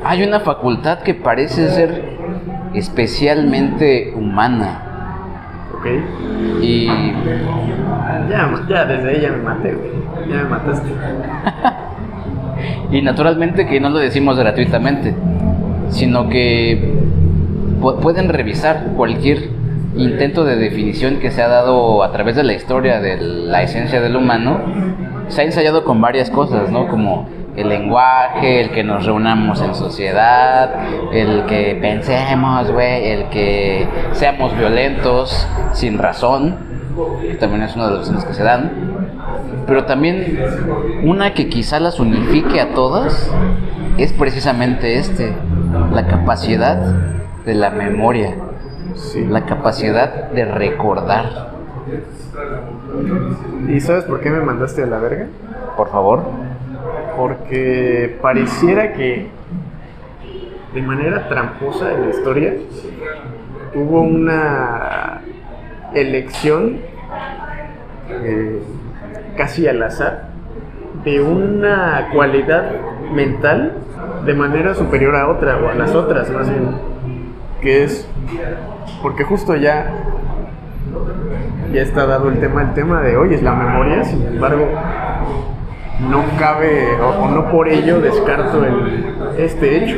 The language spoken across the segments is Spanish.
hay una facultad que parece ser especialmente humana. Ok. Y Ya desde ahí ya me maté, güey. Ya me mataste. Y naturalmente que no lo decimos gratuitamente, sino que pueden revisar cualquier intento de definición que se ha dado a través de la historia de la esencia del humano. Se ha ensayado con varias cosas, ¿no? Como el lenguaje, el que nos reunamos en sociedad, el que pensemos, güey, el que seamos violentos sin razón, que también es una de las opciones que se dan. Pero también una que quizá las unifique a todas es precisamente la capacidad de la memoria, Sí. la capacidad de recordar. ¿Y sabes por qué me mandaste a la verga? Por favor. Porque pareciera que de manera tramposa en la historia hubo una elección casi al azar de una cualidad mental de manera superior a otra, o a las otras más bien, que es porque justo ya está dado el tema de hoy es la memoria. Sin embargo, no cabe o no por ello descarto este hecho,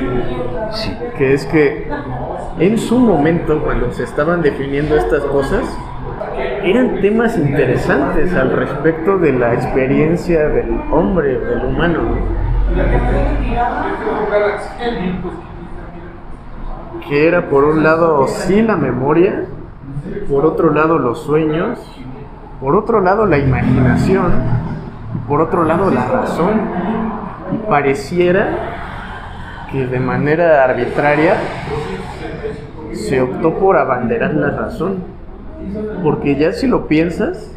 Sí. que es que en su momento, cuando se estaban definiendo estas cosas, eran temas interesantes al respecto de la experiencia del hombre, del humano, ¿no? Que era por un lado sí la memoria, por otro lado los sueños, por otro lado la imaginación, y por otro lado la razón. Y pareciera que de manera arbitraria se optó por abanderar la razón, porque ya si lo piensas,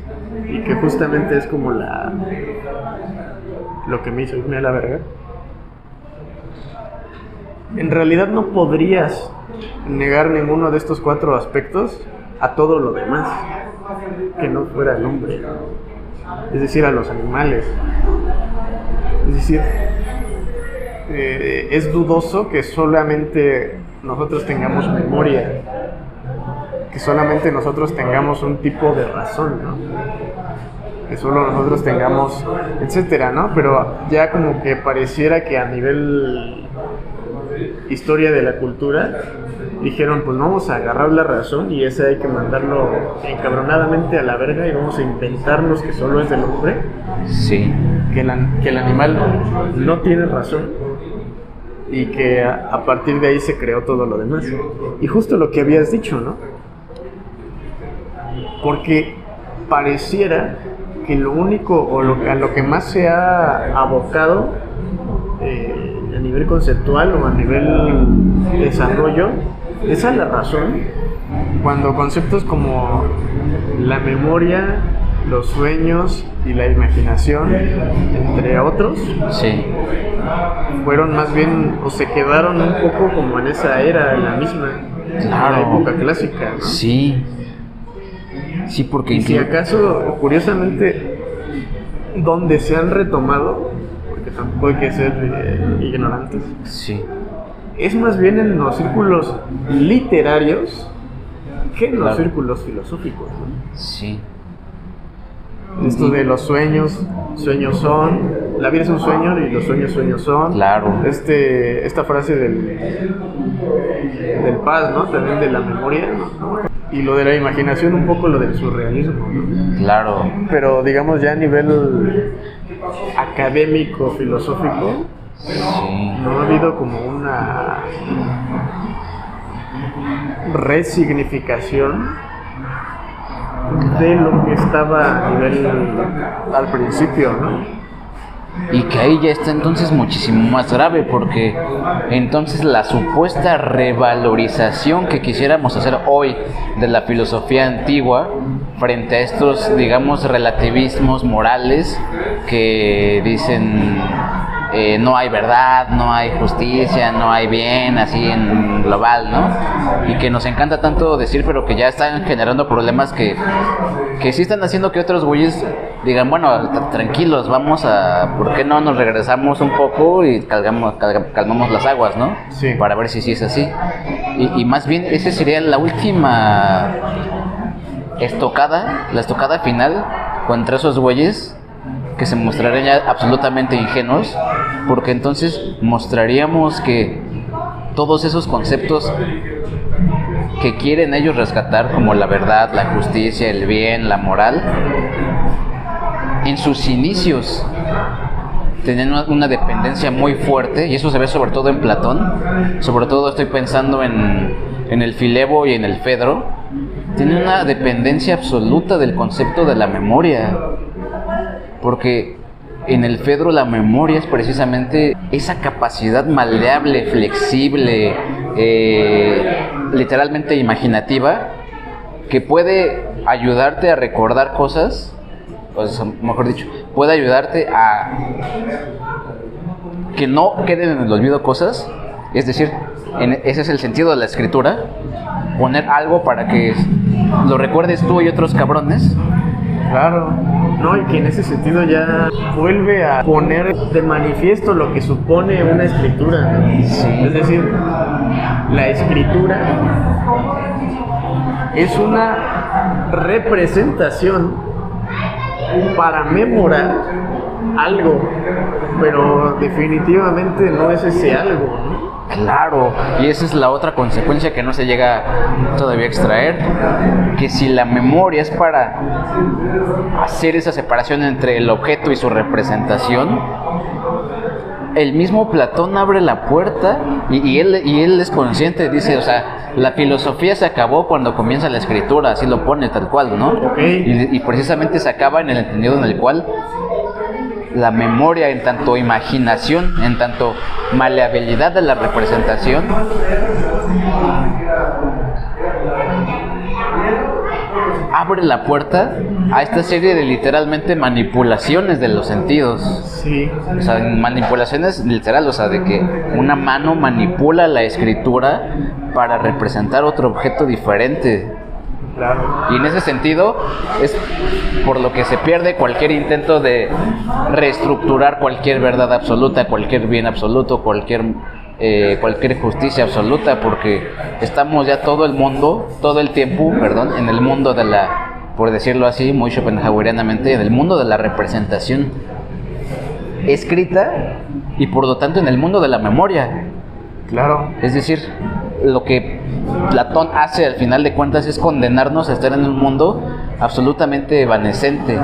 y que justamente es como lo que me hizo irme a la verga, en realidad no podrías negar ninguno de estos 4 aspectos a todo lo demás que no fuera el hombre, es decir, a los animales. Es decir, es dudoso que solamente nosotros tengamos memoria, que solamente nosotros tengamos un tipo de razón, ¿no? Que solo nosotros tengamos, etcétera, ¿no? Pero ya como que pareciera que a nivel historia de la cultura dijeron, pues vamos a agarrar la razón y ese hay que mandarlo encabronadamente a la verga y vamos a inventarnos que solo es del hombre. Sí. Que el animal no tiene razón y que a partir de ahí se creó todo lo demás. Y justo lo que habías dicho, ¿no? Porque pareciera que lo único o a lo que más se ha abocado a nivel conceptual o a nivel desarrollo es a la razón, cuando conceptos como la memoria, los sueños y la imaginación, entre otros, Sí. fueron más bien o se quedaron un poco como en esa era, en la misma, Claro. en la época clásica, ¿no? Sí. Sí, porque Y si acaso, curiosamente, donde se han retomado, porque tampoco hay que ser ignorantes, Sí. es más bien en los círculos literarios que en los Claro. círculos filosóficos, ¿no? Sí. Esto de los sueños son, la vida es un sueño y los sueños son. Claro. Esta frase del Paz, ¿no? También de la memoria, ¿no? Y lo de la imaginación, un poco lo del surrealismo, ¿no? Claro. Pero digamos ya a nivel académico, filosófico, Sí. no ha habido como una resignificación de lo que estaba a nivel al principio, ¿no? Y que ahí ya está entonces muchísimo más grave, porque entonces la supuesta revalorización que quisiéramos hacer hoy de la filosofía antigua frente a estos, digamos, relativismos morales que dicen no hay verdad, no hay justicia, no hay bien, así en global, ¿no? Y que nos encanta tanto decir, pero que ya están generando problemas que sí están haciendo que otros güeyes digan, bueno, tranquilos, ¿por qué no nos regresamos un poco y calmamos las aguas, ¿no? Sí. Para ver si sí es así. Y más bien, esa sería la última la estocada final contra esos güeyes que se mostrarían ya absolutamente ingenuos, porque entonces mostraríamos que todos esos conceptos que quieren ellos rescatar, como la verdad, la justicia, el bien, la moral, en sus inicios tenían una dependencia muy fuerte, y eso se ve sobre todo en Platón. Sobre todo estoy pensando en el Filebo y en el Fedro. Tienen una dependencia absoluta del concepto de la memoria, porque en el Fedro la memoria es precisamente esa capacidad maleable, flexible, literalmente imaginativa, que puede ayudarte a recordar cosas, o mejor dicho, puede ayudarte a que no queden en el olvido cosas. Es decir, ese es el sentido de la escritura, poner algo para que lo recuerdes tú y otros cabrones. Claro, no, y que en ese sentido ya vuelve a poner de manifiesto lo que supone una escritura, ¿no? Sí. Es decir, la escritura es una representación para memorar algo, pero definitivamente no es ese algo, ¿no? Claro, y esa es la otra consecuencia que no se llega todavía a extraer, que si la memoria es para hacer esa separación entre el objeto y su representación, el mismo Platón abre la puerta y él es consciente, dice, o sea, la filosofía se acabó cuando comienza la escritura, así lo pone tal cual, ¿no? Okay. Y precisamente se acaba en el entendido en el cual la memoria, en tanto imaginación, en tanto maleabilidad de la representación, abre la puerta a esta serie de literalmente manipulaciones de los sentidos. Sí. O sea, manipulaciones literal, o sea, de que una mano manipula la escritura para representar otro objeto diferente. Claro. Y en ese sentido es por lo que se pierde cualquier intento de reestructurar cualquier verdad absoluta, cualquier bien absoluto, cualquier justicia absoluta, porque estamos ya todo el tiempo, en el mundo de la, por decirlo así, muy schopenhauerianamente, en el mundo de la representación escrita y por lo tanto en el mundo de la memoria. Claro. Es decir, lo que Platón hace al final de cuentas es condenarnos a estar en un mundo absolutamente evanescente,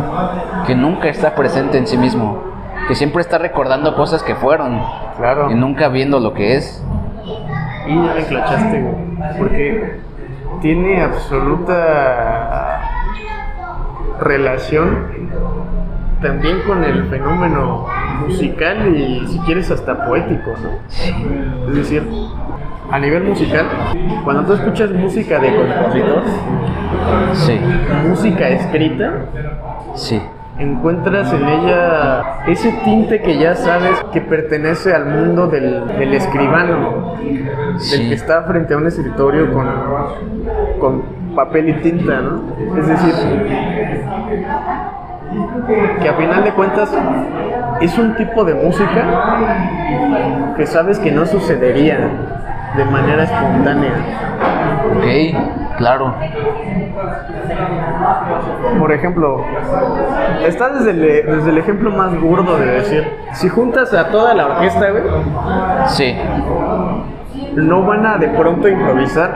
que nunca está presente en sí mismo, que siempre está recordando cosas que fueron, Claro. y nunca viendo lo que es. Y ya me clochaste, güey, porque tiene absoluta relación también con el fenómeno musical y, si quieres, hasta poético, ¿no? Es decir, a nivel musical, cuando tú escuchas música de compositor, Sí, música escrita, sí, encuentras en ella ese tinte que ya sabes que pertenece al mundo del escribano, Sí. del que está frente a un escritorio con papel y tinta, ¿no? Es decir, que a final de cuentas es un tipo de música que sabes que no sucedería de manera espontánea. ok, claro, Por ejemplo, está desde el ejemplo más burdo de decir, si juntas a toda la orquesta, güey, sí, no van a de pronto improvisar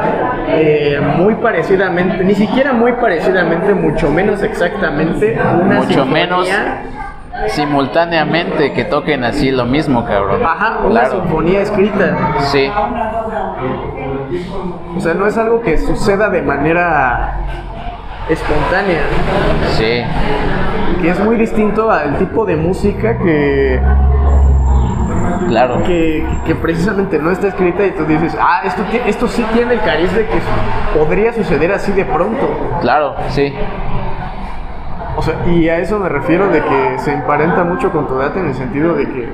muy parecidamente, ni siquiera muy parecidamente, mucho menos exactamente, una mucho sinfonía. menos simultáneamente que toquen así lo mismo, cabrón. Ajá, una Claro. sinfonía escrita. Sí, O sea, no es algo que suceda de manera espontánea, sí, que es muy distinto al tipo de música que claro, precisamente no está escrita y tú dices, esto sí tiene el cariz de que podría suceder así de pronto. claro, sí, O sea, y a eso me refiero de que se emparenta mucho con tu data en el sentido de que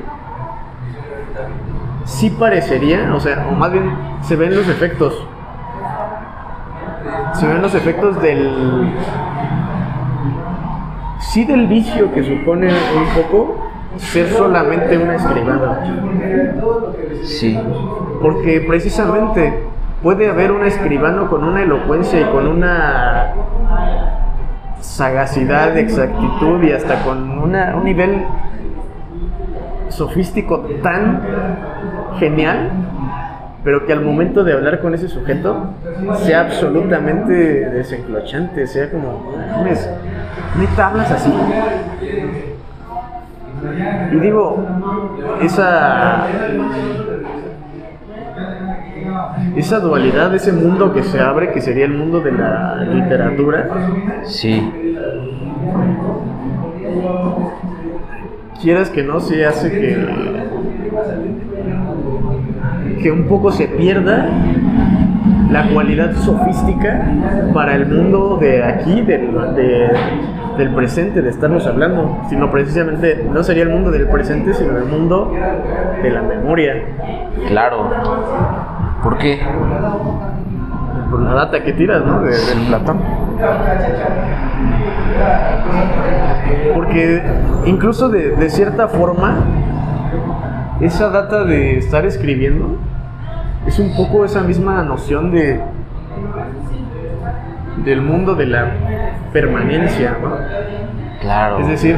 sí parecería, o sea, o más bien se ven los efectos. Se ven los efectos del... Sí, del vicio que supone un poco ser solamente un escribano. Sí. Porque precisamente puede haber un escribano con una elocuencia y con una sagacidad, exactitud y hasta con un nivel sofístico tan genial, pero que al momento de hablar con ese sujeto sea absolutamente desenclochante, sea como, ¿neta hablas así? Y digo, esa dualidad, ese mundo que se abre, que sería el mundo de la literatura, sí, quieras que no, se hace que un poco se pierda la cualidad sofística para el mundo de aquí, del presente, de estarnos hablando, sino precisamente no sería el mundo del presente, sino el mundo de la memoria. claro. ¿Por qué? Por la data que tiras, ¿no? Del Platón. Porque incluso de cierta forma, esa data de estar escribiendo es un poco esa misma noción del mundo de la permanencia, ¿no? Claro. Es decir,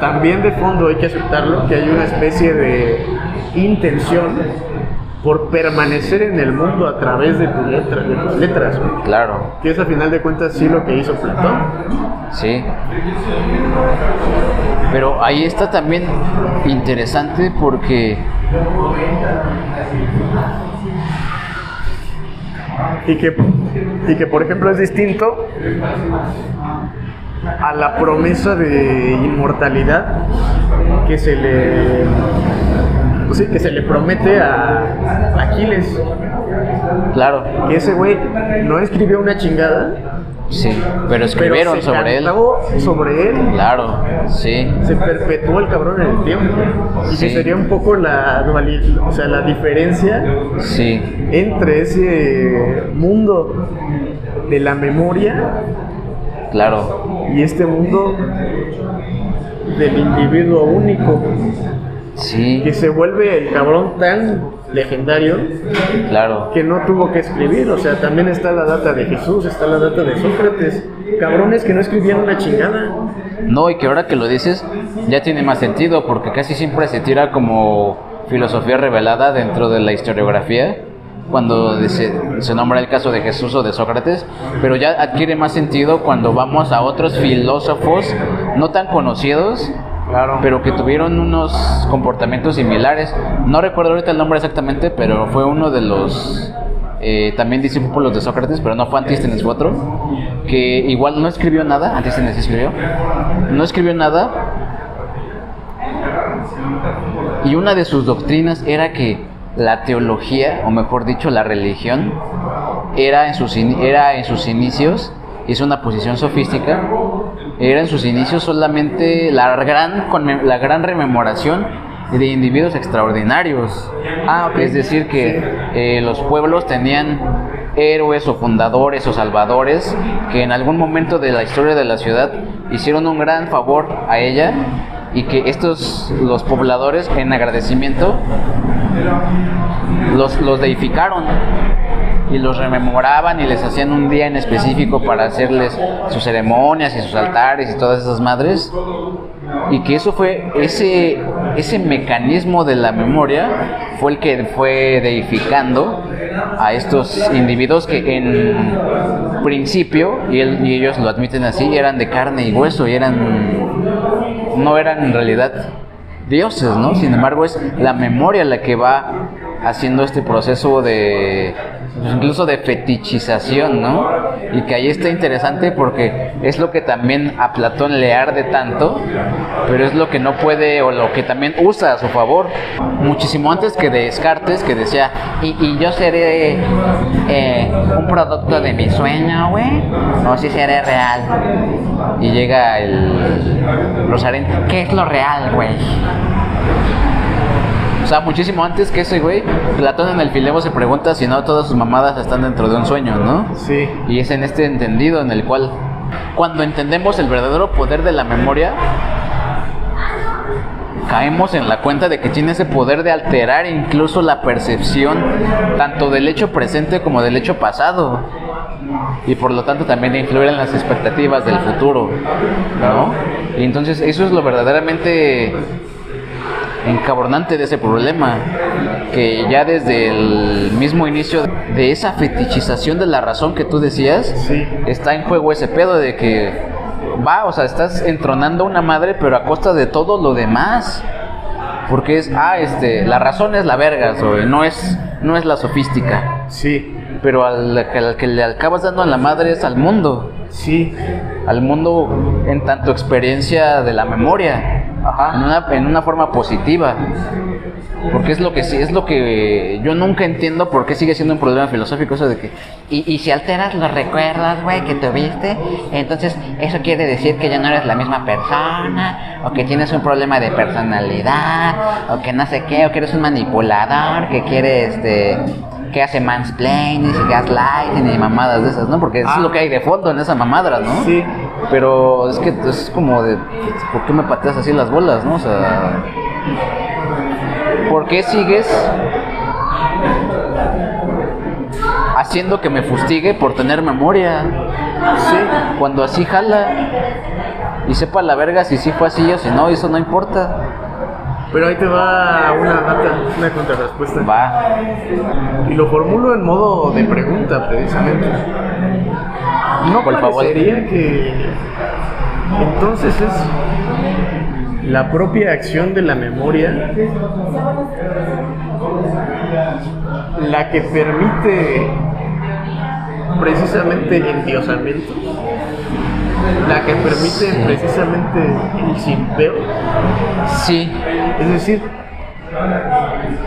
también de fondo hay que aceptarlo, que hay una especie de intención por permanecer en el mundo a través de tus letras, ¿no? Claro. Que es a final de cuentas sí lo que hizo Platón. Sí. Pero ahí está también interesante porque Y que por ejemplo es distinto a la promesa de inmortalidad que se le promete a Aquiles. claro, Que ese güey no escribió una chingada, sí, pero escribieron se sobre él. cantó sobre él. Claro, sí, Se perpetuó el cabrón en el tiempo. Y Sí. que sería un poco la dualidad, o sea, la diferencia sí, entre ese mundo de la memoria claro, y este mundo del individuo único, sí, que se vuelve el cabrón tan legendario claro, que no tuvo que escribir. O sea, también está la data de Jesús, está la data de Sócrates, cabrones que no escribían una chingada. no, y que ahora que lo dices ya tiene más sentido porque casi siempre se tira como filosofía revelada dentro de la historiografía cuando se nombra el caso de Jesús o de Sócrates, pero ya adquiere más sentido cuando vamos a otros filósofos no tan conocidos, Claro. pero que tuvieron unos comportamientos similares. No recuerdo ahorita el nombre exactamente, pero fue uno de los también discípulos de Sócrates, pero no fue Antístenes, fue otro, que igual no escribió nada. Antístenes sí escribió, no escribió nada, y una de sus doctrinas era que la teología, o mejor dicho, la religión, era en sus inicios, hizo una posición sofística, era en sus inicios solamente la gran rememoración de individuos extraordinarios. Ok. Es decir, que los pueblos tenían héroes o fundadores o salvadores que en algún momento de la historia de la ciudad hicieron un gran favor a ella, y que los pobladores, en agradecimiento, los deificaron y los rememoraban y les hacían un día en específico para hacerles sus ceremonias y sus altares y todas esas madres, y que eso fue ese mecanismo de la memoria fue el que fue deificando a estos individuos que en principio, y ellos lo admiten así, eran de carne y hueso y no eran en realidad dioses, ¿no? Sin embargo, es la memoria la que va haciendo este proceso de, incluso de fetichización, ¿no? Y que ahí está interesante porque es lo que también a Platón le arde tanto, pero es lo que no puede, o lo que también usa a su favor. Muchísimo antes que de Descartes, que decía, y yo seré un producto de mi sueño, güey, o si seré real. Y llega el Rosarín, ¿qué es lo real, güey? sea, muchísimo antes que ese güey, Platón en el Filebo se pregunta si no todas sus mamadas están dentro de un sueño, ¿no? Sí. Y es en este entendido en el cual, cuando entendemos el verdadero poder de la memoria, caemos en la cuenta de que tiene ese poder de alterar incluso la percepción tanto del hecho presente como del hecho pasado, y por lo tanto también de influir en las expectativas del futuro, ¿no? Y entonces eso es lo verdaderamente encabronante de ese problema, que ya desde el mismo inicio de esa fetichización de la razón que tú decías, Sí. está en juego ese pedo de que o sea, estás entronando a una madre, pero a costa de todo lo demás. Porque es, la razón es la verga, no es la sofística. Sí. Pero al que le acabas dando a la madre es al mundo. Sí. Al mundo en tanto experiencia de la memoria. Ajá. En una forma positiva. Porque es lo que yo nunca entiendo por qué sigue siendo un problema filosófico eso de que y si alteras los recuerdos, güey, que tuviste, entonces eso quiere decir que ya no eres la misma persona, o que tienes un problema de personalidad, o que no sé qué, o que eres un manipulador, que quiere que hace mansplaining y gaslighting y mamadas de esas, ¿no? Porque eso es lo que hay de fondo en esa mamadra, ¿no? Sí. Pero es que es como de, ¿por qué me pateas así las bolas, no? O sea, ¿por qué sigues haciendo que me fustigue por tener memoria? Sí. Cuando así jala. Y sepa la verga si sí fue así o si no, eso no importa. Pero ahí te va una contrarrespuesta. Va. Y lo formulo en modo de pregunta, precisamente. ¿No Por favor. parecería que entonces es la propia acción de la memoria la que permite precisamente el endiosamiento? La que permite precisamente el simpeo. Sí. Es decir,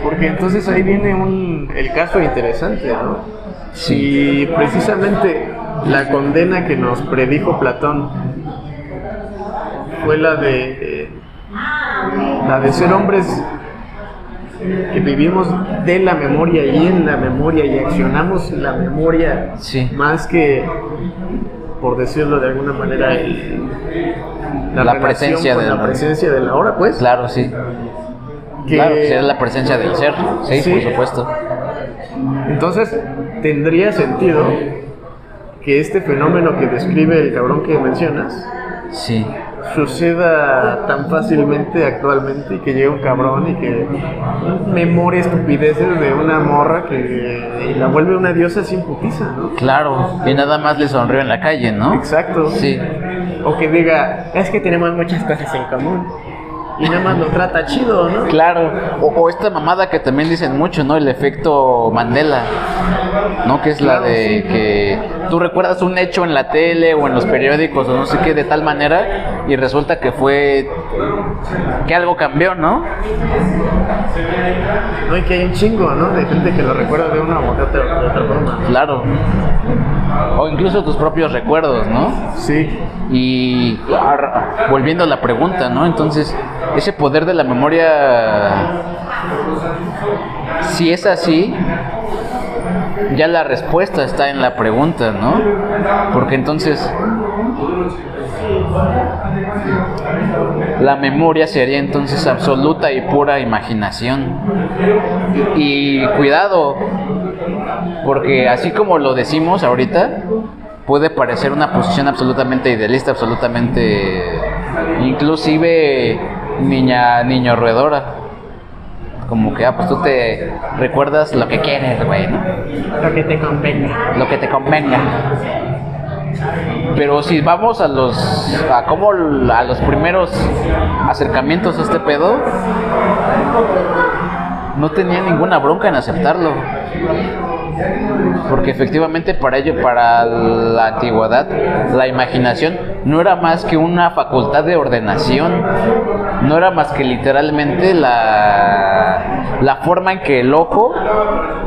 porque entonces ahí viene el caso interesante, ¿no? Sí. Y precisamente la condena que nos predijo Platón fue la de ser hombres que vivimos de la memoria y en la memoria y accionamos la memoria, Sí. más que, por decirlo de alguna manera, La presencia con de la presencia de la hora, pues. Claro, sí. Que- Claro, que es la presencia del ser. Sí, Sí. por supuesto. Entonces, tendría sentido que este fenómeno que describe el cabrón que mencionas Sí. suceda tan fácilmente actualmente, y que llegue un cabrón y que memore estupideces de una morra y la vuelve una diosa sin putiza, ¿no? Claro. Y nada más le sonrió en la calle, ¿no? Exacto. Sí. O que diga, es que tenemos muchas cosas en común y nada más lo trata chido, ¿no? Claro, o esta mamada que también dicen mucho, ¿no? El efecto Mandela, ¿no? Que es la Claro, de sí. que tú recuerdas un hecho en la tele o en los periódicos o no sé qué de tal manera y resulta que fue que algo cambió, ¿no? No, y que hay un chingo, ¿no? De gente que lo recuerda de una u de otra forma. Claro. O incluso tus propios recuerdos, ¿no? Sí. Y volviendo a la pregunta, ¿no? Entonces, ese poder de la memoria, si es así, ya la respuesta está en la pregunta, ¿no? Porque entonces la memoria sería entonces absoluta y pura imaginación. Y cuidado, porque así como lo decimos ahorita, puede parecer una posición absolutamente idealista, absolutamente inclusive niño roedora. Como que, pues tú te recuerdas lo que quieres, güey, ¿no? Lo que te convenga. Lo que te convenga. Pero si vamos a los primeros acercamientos a este pedo, no tenía ninguna bronca en aceptarlo. Porque efectivamente para la antigüedad, la imaginación no era más que una facultad de ordenación, no era más que literalmente la forma en que el ojo,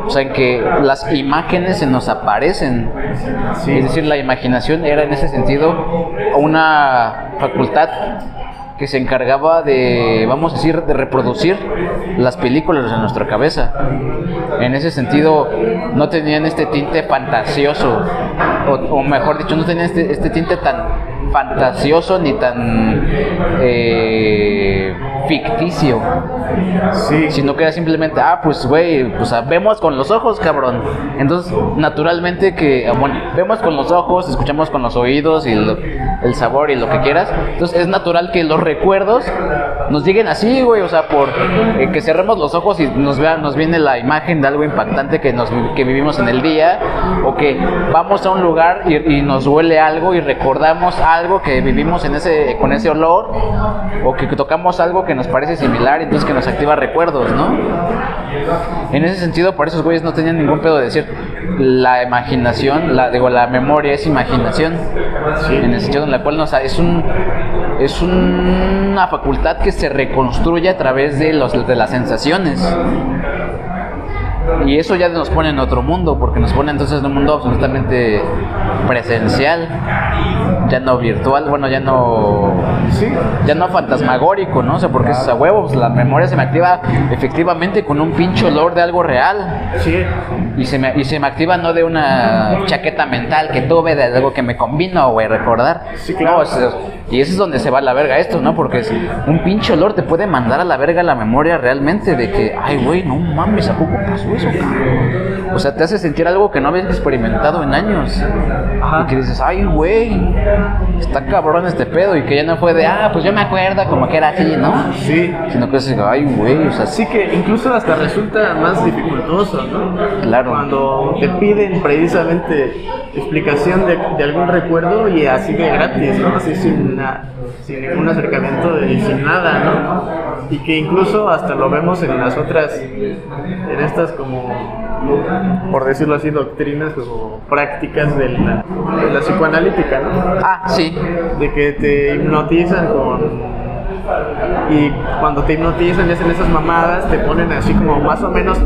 o sea, en que las imágenes se nos aparecen. Sí. Es decir, la imaginación era en ese sentido una facultad que se encargaba de, vamos a decir, de reproducir las películas en nuestra cabeza. En ese sentido, no tenían este tinte fantasioso, o mejor dicho, no tenían este tinte tan fantasioso ni tan ficticio, Sí. sino que era simplemente, pues güey, pues vemos con los ojos, cabrón. Entonces, naturalmente que, bueno, vemos con los ojos, escuchamos con los oídos y el sabor y lo que quieras. Entonces, es natural que los recuerdos nos lleguen así, güey, o sea, por que cerremos los ojos y nos viene la imagen de algo impactante que vivimos en el día, o que vamos a un lugar y nos huele algo y recordamos algo que vivimos con ese olor, o que tocamos algo que nos parece similar, entonces que nos activa recuerdos, ¿no? En ese sentido, por esos güeyes no tenían ningún pedo de decir la imaginación, la memoria es imaginación, Sí. en el sentido en el cual es una facultad que se reconstruye a través de las sensaciones. Y eso ya nos pone en otro mundo, porque nos pone entonces en un mundo absolutamente presencial, ya no virtual, bueno, ya no fantasmagórico, ¿no? O sea, porque es a huevos, la memoria se me activa efectivamente con un pinche olor de algo real. Sí. Y se me activa no de una chaqueta mental que tuve, de algo que me convino, güey, recordar. Sí, claro. No, y eso es donde se va a la verga esto, ¿no? Porque un pinche olor te puede mandar a la verga la memoria realmente de que, ay, güey, no mames, ¿a poco pasó eso, cabrón? O sea, te hace sentir algo que no habías experimentado en años. Ajá. Y que dices, ay, güey, está cabrón este pedo. Y que ya no fue de, pues yo me acuerdo como que era así, ¿no? Sí. Sino que es, ay, güey, o sea, Así que incluso hasta resulta más dificultoso, ¿no? Claro. Cuando te piden precisamente explicación de algún recuerdo y así de gratis, ¿no? Así sin ningún acercamiento y sin nada, ¿no? Y que incluso hasta lo vemos en estas como, por decirlo así, doctrinas o prácticas de la psicoanalítica, ¿no? Sí. De que te hipnotizan y cuando te hipnotizan y hacen esas mamadas, te ponen así como más o menos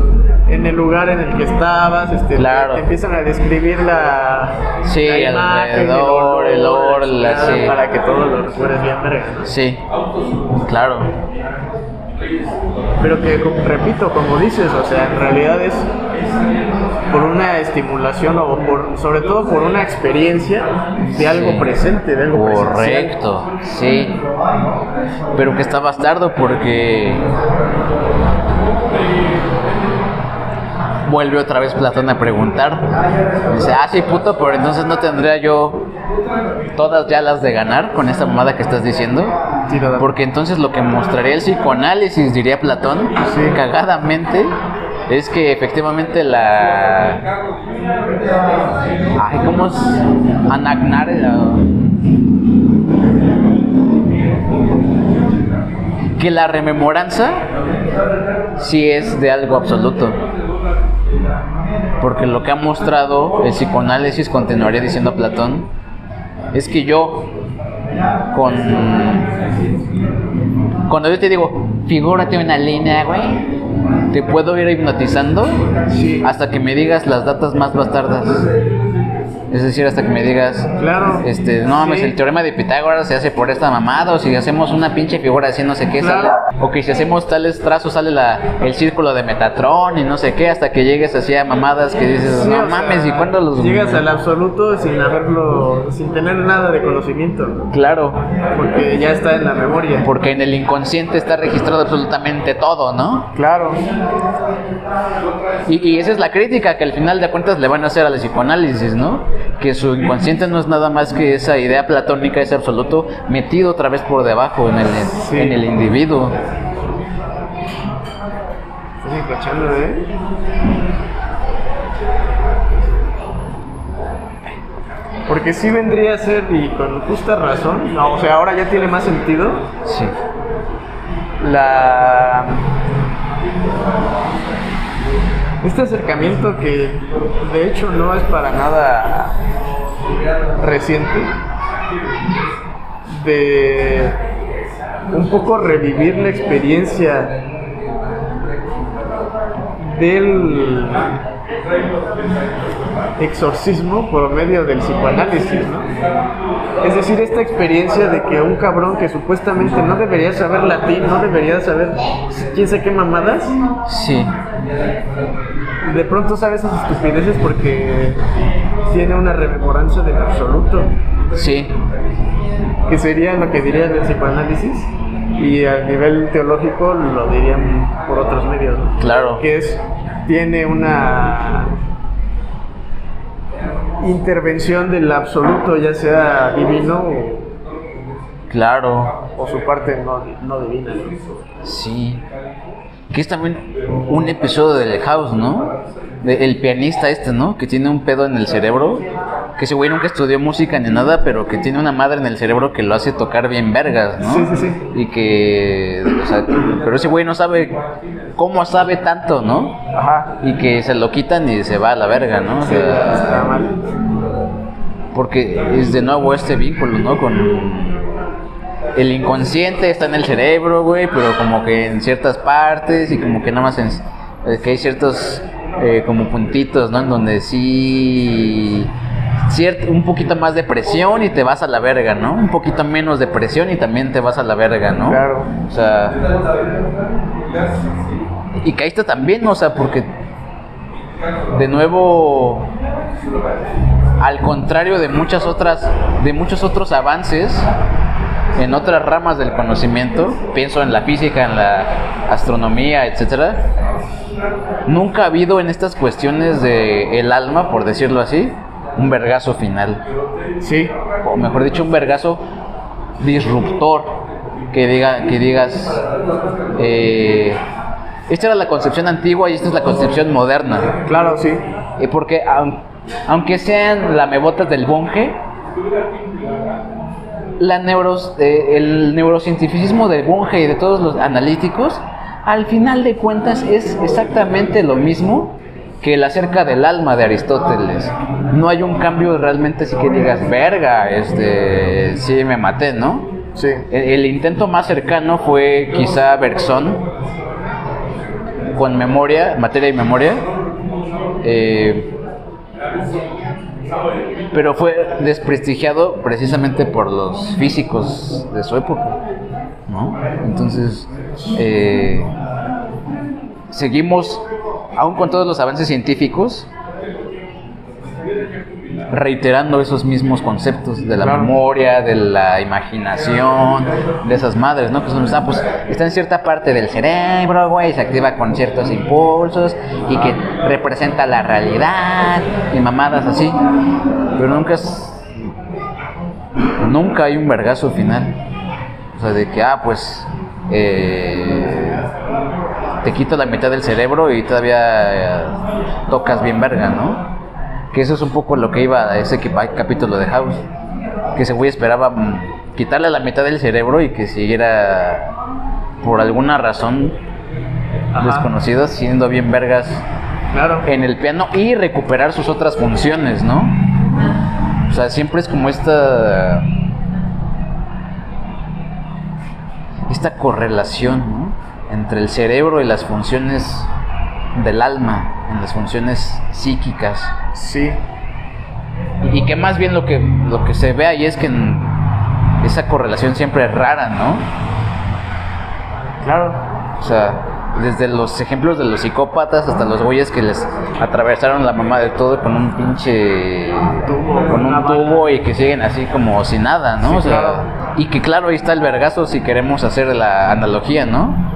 en el lugar en el que estabas, Claro. te empiezan a describir la imagen, alrededor, el olor, sí. para que todo lo recuerdes bien, verga, ¿no? Sí, claro. Pero que, repito, como dices, o sea, en realidad es por una estimulación o sobre todo por una experiencia de algo presente, de algo presencial. Correcto, sí. Pero que está bastardo porque vuelve otra vez Platón a preguntar. Dice, sí, puto, pero entonces no tendría yo todas ya las de ganar con esta mamada que estás diciendo. Sí, porque entonces lo que mostraría el psicoanálisis, diría Platón, sí, cagadamente, es que efectivamente ¿cómo es? Anagnar. Que la rememoranza sí es de algo absoluto. Porque lo que ha mostrado el psicoanálisis, continuaría diciendo Platón, es que cuando yo te digo, figúrate una línea, güey, te puedo ir hipnotizando hasta que me digas las datas más bastardas. Es decir, hasta que me digas, claro, no mames, el teorema de Pitágoras se hace por esta mamada, o si hacemos una pinche figura así, no sé qué, claro, sale, o que si hacemos tales trazos sale el círculo de Metatrón y no sé qué, hasta que llegues así a mamadas que dices, no mames, ¿y cuándo los...? Llegas al absoluto sin tener nada de conocimiento, ¿no? Claro. Porque ya está en la memoria. Porque en el inconsciente está registrado absolutamente todo, ¿no? Claro. Y esa es la crítica que al final de cuentas le van a hacer al psicoanálisis, ¿no? Que su inconsciente no es nada más que esa idea platónica, ese absoluto metido otra vez por debajo en el individuo. Estás encrochando, ¿eh? Porque sí vendría a ser, y con justa razón, o sea, ahora ya tiene más sentido. Sí. Este acercamiento que de hecho no es para nada reciente, de un poco revivir la experiencia del exorcismo por medio del psicoanálisis, ¿no? Es decir, esta experiencia de que un cabrón que supuestamente no debería saber latín, no debería saber quién sabe qué mamadas, Sí. de pronto sabe esas estupideces porque tiene una rememoranza del absoluto, Sí. que sería lo que dirían el psicoanálisis, y a nivel teológico lo dirían por otros medios, ¿no? Claro. Que tiene una intervención del absoluto, ya sea divino Claro. o su parte no divina, ¿no? Sí. Que es también un episodio del House, ¿no? El pianista ¿no? Que tiene un pedo en el cerebro. Que ese güey nunca estudió música ni nada, pero que tiene una madre en el cerebro que lo hace tocar bien vergas, ¿no? Sí, sí, sí. Y que... O sea, pero ese güey no sabe cómo sabe tanto, ¿no? Ajá. Y que se lo quitan y se va a la verga, ¿no? O Sí, sea, está mal. porque es de nuevo este vínculo, ¿no? Con... El inconsciente está en el cerebro, güey, pero como que en ciertas partes y como que nada más que hay ciertos como puntitos, ¿no? En donde sí un poquito más de presión y te vas a la verga, ¿no? Un poquito menos de presión y también te vas a la verga, ¿no? Claro. O sea, y caíste también, o sea, porque de nuevo, al contrario de muchos otros avances en otras ramas del conocimiento, pienso en la física, en la astronomía, etcétera, nunca ha habido en estas cuestiones de el alma, por decirlo así, un vergazo final. Sí. O mejor dicho, un vergazo disruptor que digas esta era la concepción antigua y esta es la concepción moderna. Claro, sí. Porque aunque sean lamebotas del monje, el neurocientificismo del monje y de todos los analíticos, al final de cuentas es exactamente lo mismo que el acerca del alma de Aristóteles. No hay un cambio realmente así que digas, verga, sí me maté, ¿no? Sí. El intento más cercano fue quizá Bergson con materia y memoria, pero fue desprestigiado precisamente por los físicos de su época, ¿no? Entonces seguimos, aún con todos los avances científicos, reiterando esos mismos conceptos de la memoria, de la imaginación, de esas madres, ¿no? Que son, pues está en cierta parte del cerebro, güey, se activa con ciertos impulsos y que representa la realidad y mamadas así, pero nunca hay un vergazo final, o sea, de que, pues te quito la mitad del cerebro y todavía tocas bien verga, ¿no? Que eso es un poco lo que iba a ese capítulo de House, que ese güey esperaba quitarle la mitad del cerebro y que siguiera por alguna razón desconocida siendo bien vergas, claro, en el piano y recuperar sus otras funciones, ¿no? O sea, siempre es como esta correlación, ¿no? Entre el cerebro y las funciones del alma, en las funciones psíquicas. Sí. Y que más bien lo que se ve ahí es que esa correlación siempre es rara, ¿no? Claro. O sea, desde los ejemplos de los psicópatas hasta los güeyes que les atravesaron la mamá de todo con un pinche tubo y que siguen así como sin nada, ¿no? Sí, o sea, claro. Y que claro, ahí está el vergazo si queremos hacer la analogía, ¿no?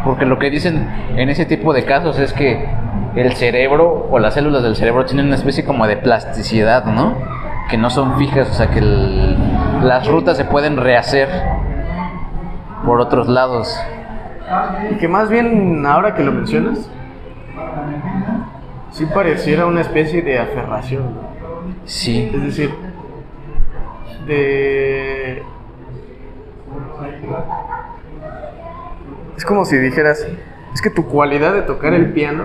Porque lo que dicen en ese tipo de casos es que el cerebro o las células del cerebro tienen una especie como de plasticidad, ¿no? Que no son fijas, o sea que las rutas se pueden rehacer por otros lados. Y que más bien, ahora que lo mencionas, sí pareciera una especie de aferración, ¿no? Sí. Es decir, es como si dijeras, es que tu cualidad de tocar el piano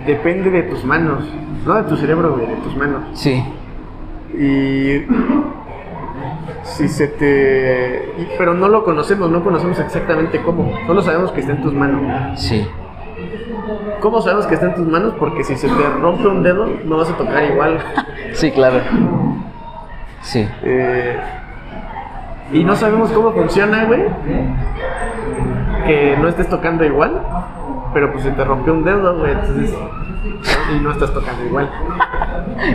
depende de tus manos, no de tu cerebro, güey, de tus manos. Sí. Y si pero no lo conocemos, no conocemos exactamente cómo, solo sabemos que está en tus manos. Sí. ¿Cómo sabemos que está en tus manos? Porque si se te rompe un dedo, no vas a tocar igual. Sí, claro. Sí. Y no sabemos cómo funciona, güey. Que no estés tocando igual, pero pues se te rompió un dedo, güey, entonces... Y no estás tocando igual.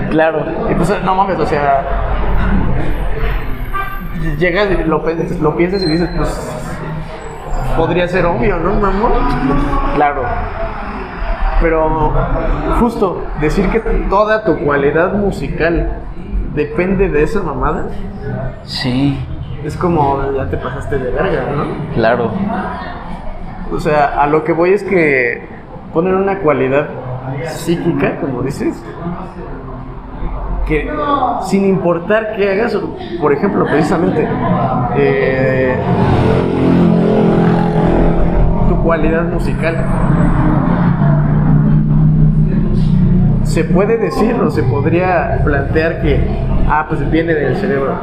Claro. Y pues, no mames, o sea... Llegas y lo piensas y dices, pues... Podría ser obvio, ¿no, mamón? Claro. Pero justo decir que toda tu cualidad musical depende de esa mamada, Sí, es como ya te pasaste de verga, ¿no? claro. O sea, a lo que voy es que ponen una cualidad psíquica, como dices, que sin importar qué hagas, por ejemplo, precisamente, tu cualidad musical. Se puede decir o se podría plantear que, pues viene del cerebro.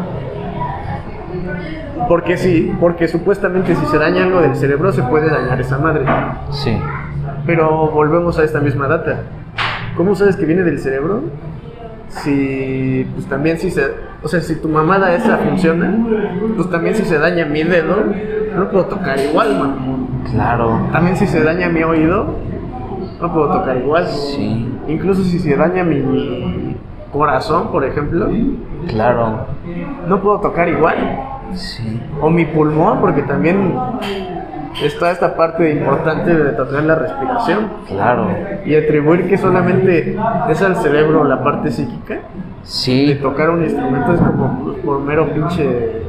Porque sí, porque supuestamente si se daña algo del cerebro se puede dañar esa madre. Sí. Pero volvemos a esta misma data. ¿Cómo sabes que viene del cerebro? Si, pues también si si tu mamada esa funciona, pues también si se daña mi dedo, no puedo tocar igual, man. Claro. También si se daña mi oído, no puedo tocar igual. Sí. Incluso si se daña mi corazón, por ejemplo, Claro. no puedo tocar igual. Sí. O mi pulmón, porque también está esta parte importante de tocar la respiración. Claro. Y atribuir que solamente es al cerebro la parte psíquica de Sí. tocar un instrumento es como pues, por mero pinche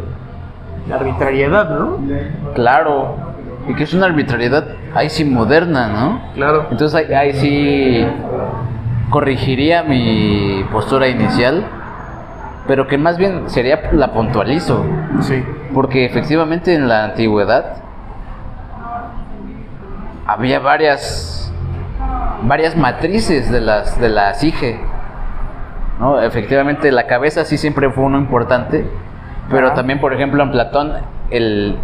arbitrariedad, ¿no? Claro. Y que es una arbitrariedad ahí sí moderna, ¿no? Claro. Entonces ahí sí corregiría mi postura inicial, pero que más bien sería la puntualizo, Sí. porque efectivamente en la antigüedad había varias matrices de la psique, ¿no? Efectivamente la cabeza sí siempre fue uno importante, pero Ajá. también, por ejemplo, en Platón el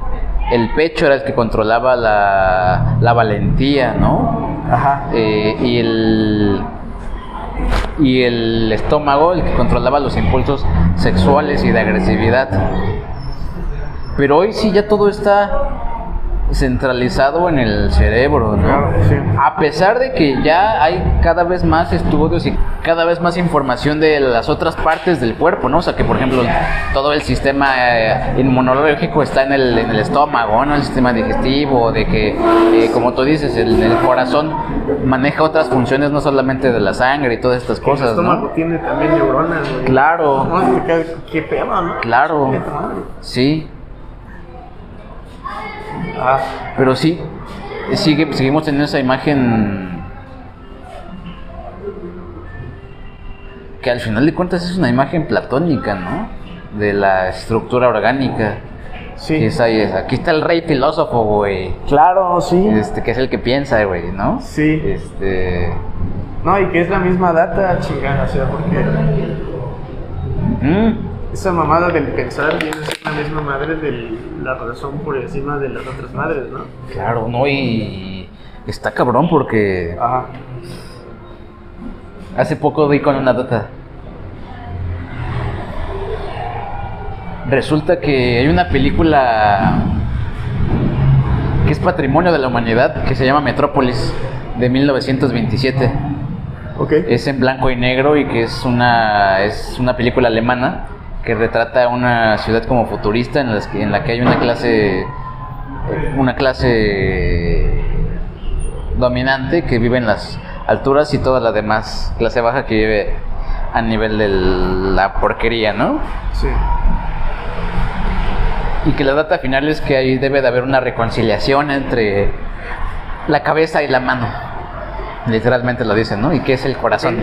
pecho era el que controlaba la valentía, ¿no? Ajá. Y el estómago el que controlaba los impulsos sexuales y de agresividad. Pero hoy sí ya todo está centralizado en el cerebro, ¿no? Claro, sí. A pesar de que ya hay cada vez más estudios y cada vez más información de las otras partes del cuerpo, ¿no? O sea, que por ejemplo todo el sistema inmunológico está en el estómago, ¿no? El sistema digestivo, de que, como tú dices, el corazón maneja otras funciones, no solamente de la sangre y todas estas cosas, El estómago ¿no? tiene también neuronas, güey. Claro. No, te queda- qué pedo, ¿no? Claro. Neta madre. Sí. Ah, Pero sí, seguimos teniendo esa imagen que al final de cuentas es una imagen platónica, ¿no? De la estructura orgánica. sí. Aquí está el rey filósofo, güey. Claro, sí. Que es el que piensa, güey, ¿no? Sí. No, y que es la misma data, chingada, o sea, porque esa mamada del pensar viene a ser la misma madre de la razón por encima de las otras madres, ¿no? Claro, no, y está cabrón porque Ajá. hace poco di con una data. Resulta que hay una película que es patrimonio de la humanidad que se llama Metrópolis, de 1927. Ok. Es en blanco y negro y que es una película alemana que retrata una ciudad como futurista en la que hay una clase dominante que vive en las alturas y toda la demás clase baja que vive a nivel de la porquería, ¿no? Sí. Y que la data final es que ahí debe de haber una reconciliación entre la cabeza y la mano. Literalmente lo dicen, ¿no? Y que es el corazón.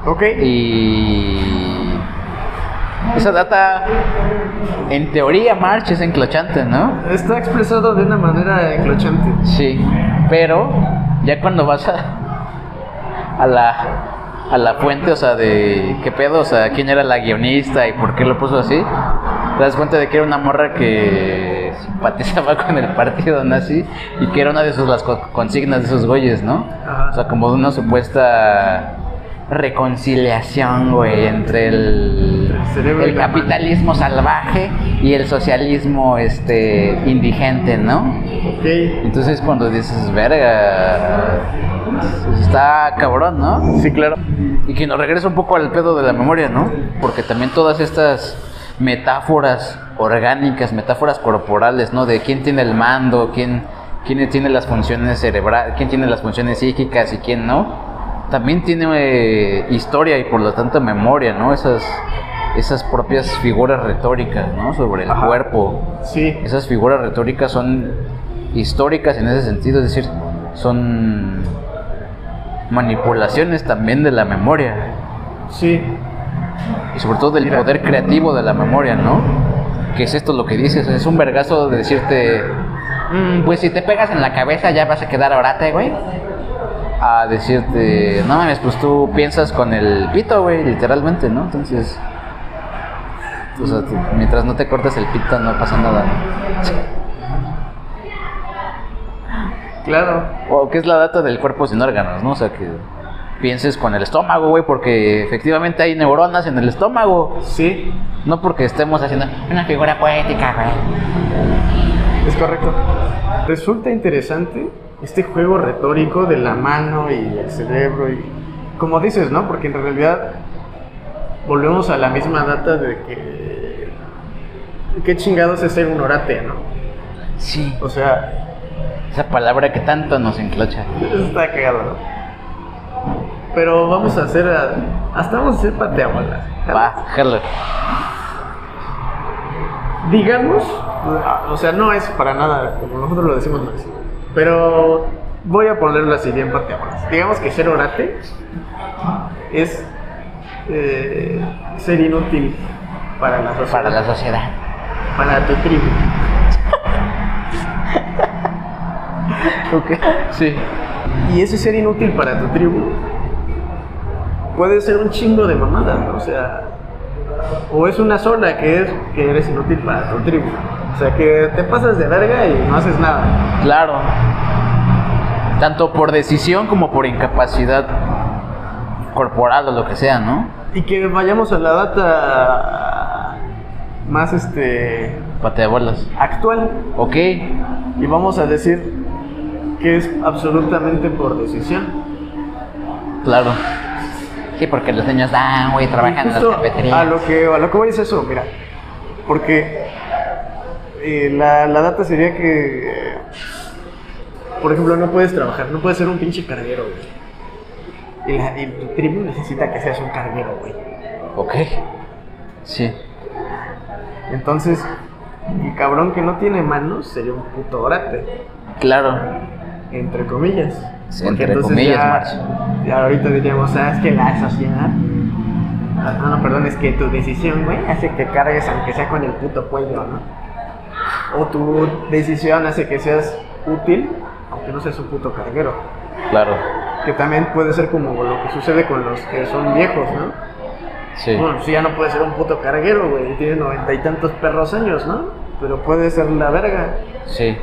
Ok. Y esa data, en teoría, March es enclochante, ¿no? Está expresado de una manera enclochante. Sí, pero ya cuando vas a la fuente, o sea, de qué pedo, o sea, quién era la guionista y por qué lo puso así, te das cuenta de que era una morra que simpatizaba con el partido nazi y que era una de las consignas de esos güeyes, ¿no? Ajá. O sea, como de una supuesta reconciliación, güey, entre el cerebro y la capitalismo salvaje y el socialismo indigente, ¿no? Ok. Entonces cuando dices, verga, está cabrón, ¿no? Sí, claro. Y que nos regresa un poco al pedo de la memoria, ¿no? Porque también todas estas metáforas orgánicas, metáforas corporales, ¿no? De quién tiene el mando, quién tiene las funciones cerebrales, quién tiene las funciones psíquicas y quién no. También tiene historia y por lo tanto memoria, ¿no? Esas propias figuras retóricas, ¿no? Sobre el Ajá. cuerpo. Sí. Esas figuras retóricas son históricas en ese sentido, es decir, son manipulaciones también de la memoria. Sí. Y sobre todo del poder creativo de la memoria, ¿no? Que es esto lo que dices, es un vergazo de decirte, pues si te pegas en la cabeza ya vas a quedar orate, güey. A decirte, no mames, pues tú piensas con el pito, güey, literalmente, ¿no? Entonces, o sea, mientras no te cortes el pito no pasa nada, ¿no? Claro. O que es la data del cuerpo sin órganos, ¿no? O sea, que pienses con el estómago, güey, porque efectivamente hay neuronas en el estómago. Sí. No porque estemos haciendo una figura poética, güey. Es correcto. Resulta interesante este juego retórico de la mano y el cerebro y como dices, ¿no? Porque en realidad volvemos a la misma data de que qué chingados es ser un orate, ¿no? Sí. O sea, Esa palabra que tanto nos enclocha. eso está cagado, ¿no? Pero vamos a hacer hasta vamos a hacer pateabolas. Va, jalo. Digamos, o sea, no es para nada como nosotros lo decimos, no es. Pero voy a ponerlo así bien pateabolas. Digamos que ser orate es ser inútil para la sociedad. Para la sociedad. Para tu tribu. ¿Ok? Sí. Y ese ser inútil para tu tribu puede ser un chingo de mamadas, ¿no? O sea, o es una sola que eres inútil para tu tribu. O sea, que te pasas de verga y no haces nada. Claro. Tanto por decisión como por incapacidad corporal o lo que sea, ¿no? Y que vayamos a la data más Pateabolas. actual Ok. y vamos a decir que es absolutamente por decisión. Claro. Sí, porque los niños güey, trabajan en las Justo cafeterías. a lo que voy es eso, mira. Porque la data sería que, por ejemplo, no puedes trabajar, no puedes ser un pinche carguero, güey. Y tu tribu necesita que seas un carguero, güey. Ok. Sí. Entonces, el cabrón que no tiene manos sería un puto orate, Claro. entre comillas. Sí, Porque entre entonces comillas, ya, Marcio. ya ahorita diríamos, es que la sociedad. No, perdón, es que tu decisión, güey, hace que cargues aunque sea con el puto cuello, ¿no? O tu decisión hace que seas útil, aunque no seas un puto carguero. Claro. Que también puede ser como lo que sucede con los que son viejos, ¿no? Sí. Bueno, pues ya no puede ser un puto carguero, güey, tiene 90 y tantos perros años, ¿no? Pero puede ser la verga Sí.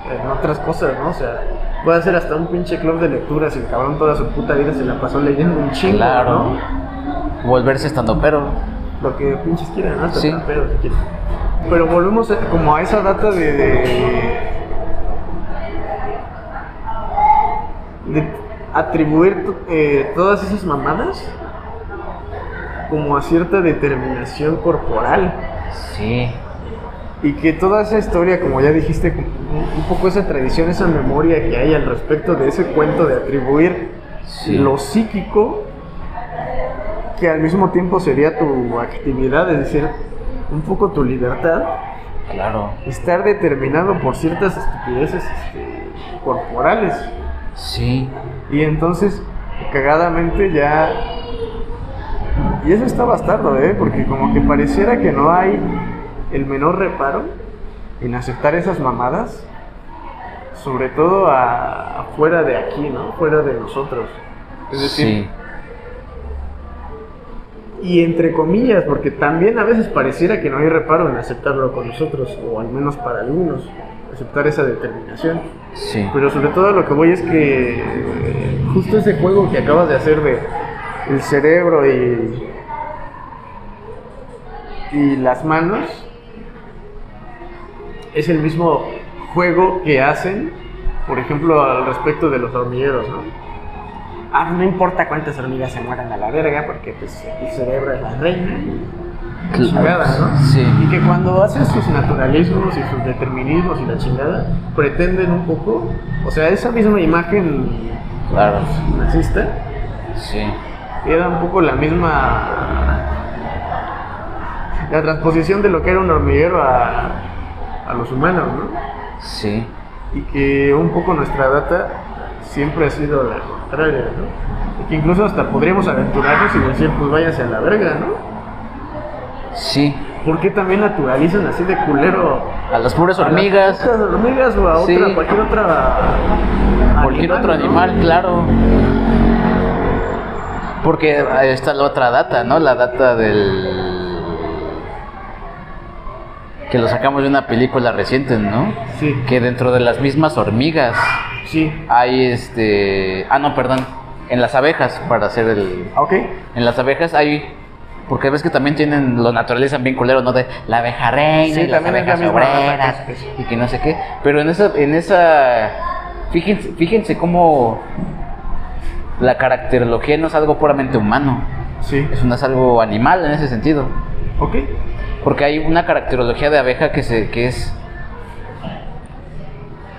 en otras cosas, ¿no? O sea, puede ser hasta un pinche club de lectura si el cabrón toda su puta vida se la pasó leyendo un chingo, Claro. ¿no? Volverse estando pero. Lo que pinches quieran, ¿no? Hasta Sí. traperos, si quieren. Pero volvemos como a esa data de atribuir todas esas mamadas como a cierta determinación corporal. Sí. Y que toda esa historia, como ya dijiste, un poco esa tradición, esa memoria que hay al respecto de ese cuento de atribuir Sí. lo psíquico, que al mismo tiempo sería tu actividad, es decir, un poco tu libertad, Claro. estar determinado por ciertas estupideces corporales. Sí. Y entonces, cagadamente ya... Y eso está bastardo, porque como que pareciera que no hay el menor reparo en aceptar esas mamadas, sobre todo afuera de aquí, ¿no? Fuera de nosotros. Es decir, Sí. y entre comillas, porque también a veces pareciera que no hay reparo en aceptarlo con nosotros, o al menos para algunos, aceptar esa determinación. Sí. Pero sobre todo lo que voy es que justo ese juego que acabas de hacer de el cerebro y las manos es el mismo juego que hacen, por ejemplo, al respecto de los hormigueros, ¿no? No importa cuántas hormigas se mueran a la verga, porque pues el cerebro es la reina y la chingada, ¿no? Sí. Y que cuando hacen sus naturalismos y sus determinismos y la chingada, pretenden un poco, o sea, esa misma imagen, claro, nazista, sí, era un poco la transposición de lo que era un hormiguero a los humanos, ¿no? sí. Y que un poco nuestra data siempre ha sido la contraria, ¿no? Y que incluso hasta podríamos aventurarnos y decir, pues váyanse a la verga, ¿no? Sí. ¿Por qué también naturalizan así de culero a las pobres hormigas? A las hormigas o a sí, cualquier otro animal, claro. Porque ahí está la otra data, ¿no? La data que lo sacamos de una película reciente, ¿no? Sí. Que dentro de las mismas hormigas sí. hay en las abejas, para hacer el... Ok. En las abejas hay... Porque ves que también lo naturalizan bien culero, ¿no? De la abeja reina, sí, y las abejas obreras y que no sé qué. Pero en esa fíjense cómo la caracterología no es algo puramente humano. Sí. Es algo animal en ese sentido. Ok. Porque hay una caracterología de abeja que es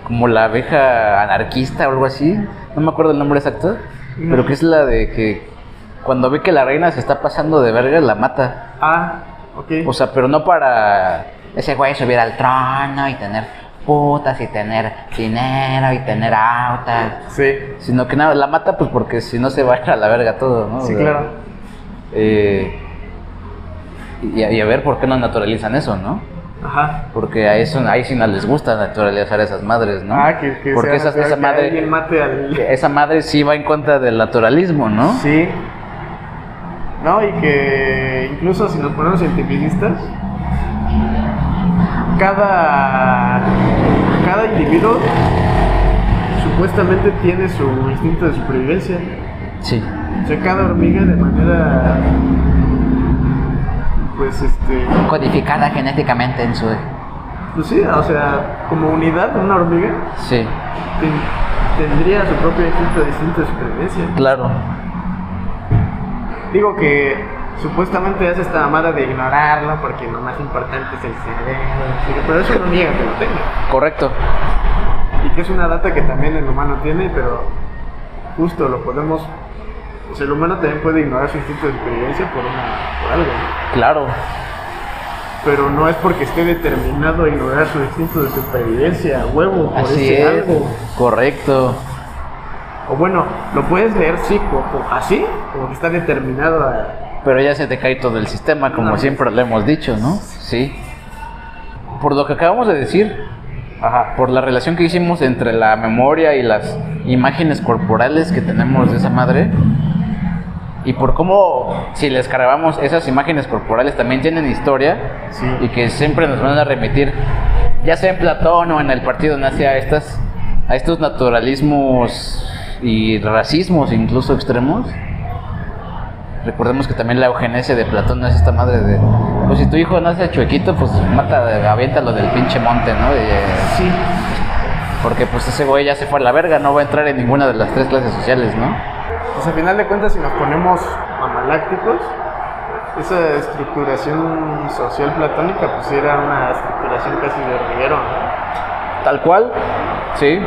como la abeja anarquista o algo así. No me acuerdo el nombre exacto. No. Pero que es la de que cuando ve que la reina se está pasando de verga, la mata. Ok. O sea, pero no para ese güey subir al trono y tener putas y tener dinero y tener autos. Sí. Sino que nada, la mata pues porque si no se va a ir a la verga todo, ¿no? Sí, o sea, claro. Y a ver por qué no naturalizan eso, ¿no? Ajá. Porque ahí sí no les gusta naturalizar a esas madres, ¿no? Que porque esa madre, esa madre sí va en contra del naturalismo, ¿no? Sí. No, y que incluso si nos ponemos cientificistas, cada individuo supuestamente tiene su instinto de supervivencia. Sí. O sea, cada hormiga de manera codificada genéticamente en su... Pues sí, o sea, como unidad, una hormiga sí tendría su propio instinto de supervivencia. Claro. Digo que supuestamente hace esta mamada de ignorarlo porque lo más importante es el cerebro, pero eso no niega que lo tenga. Correcto. Y que es una data que también el humano tiene, pero justo lo podemos... O sea, el humano también puede ignorar su instinto de supervivencia por algo, ¿no? Claro. Pero no es porque esté determinado a ignorar su instinto de supervivencia, a huevo, por así ese es. Algo. Correcto. O bueno, lo puedes leer sí, así, como que está determinado a... Pero ya se te cae todo el sistema, como siempre lo hemos dicho, ¿no? Sí. Por lo que acabamos de decir, por la relación que hicimos entre la memoria y las imágenes corporales que tenemos de esa madre, y por cómo, si les cargamos esas imágenes corporales, también tienen historia, sí, y que siempre nos van a remitir, ya sea en Platón o en el partido nazi, a estos naturalismos y racismos incluso extremos. Recordemos que también la eugenesia de Platón no es esta madre de, pues si tu hijo nace chuequito, pues aviéntalo del pinche monte, ¿no? Sí. Porque pues ese güey ya se fue a la verga, no va a entrar en ninguna de las tres clases sociales, ¿no? Pues al final de cuentas, si nos ponemos mamalácticos, esa estructuración social platónica pues era una estructuración casi de hormiguero, ¿no? Tal cual, sí.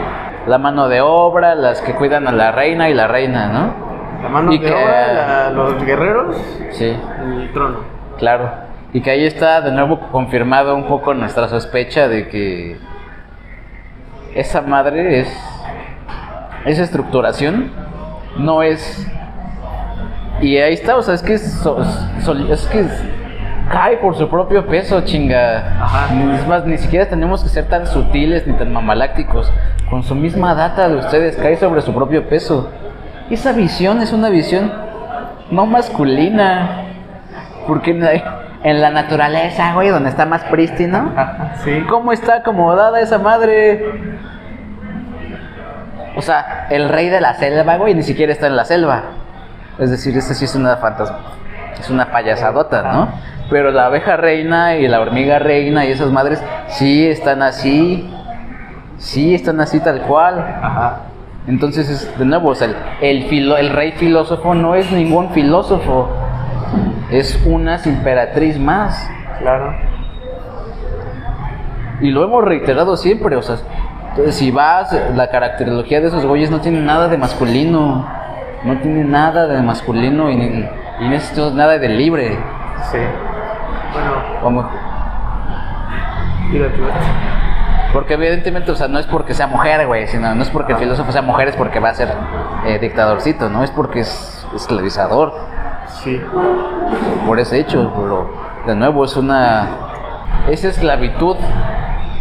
La mano de obra, las que cuidan a la reina y la reina, ¿no? La mano de obra, los guerreros, sí, el trono. Claro. Y que ahí está de nuevo confirmado un poco nuestra sospecha de que esa madre esa estructuración no es... Y ahí está, o sea, es que cae por su propio peso, chinga. Ajá. Es más, ni siquiera tenemos que ser tan sutiles ni tan mamalácticos. Con su misma data de ustedes cae sobre su propio peso. Esa visión es una visión no masculina. Porque en la naturaleza, güey, donde está más prístino, Sí. ¿cómo está acomodada esa madre? O sea, el rey de la selva, güey, ni siquiera está en la selva. Es decir, esta sí es una fantasma, es una payasadota, ¿no? Pero la abeja reina y la hormiga reina y esas madres sí están así tal cual. Ajá. Entonces, de nuevo, o sea, el rey filósofo no es ningún filósofo, es una imperatriz más. Claro. Y lo hemos reiterado siempre, o sea, si vas, la caracterología de esos güeyes no tiene nada de masculino, no tiene nada de masculino y necesito nada de libre. Sí. Bueno, Como, mira tú. porque evidentemente, o sea, no es porque sea mujer, güey, sino no es porque el filósofo sea mujer, es porque va a ser dictadorcito, no es porque es esclavizador, Sí. por ese hecho, pero de nuevo esa esclavitud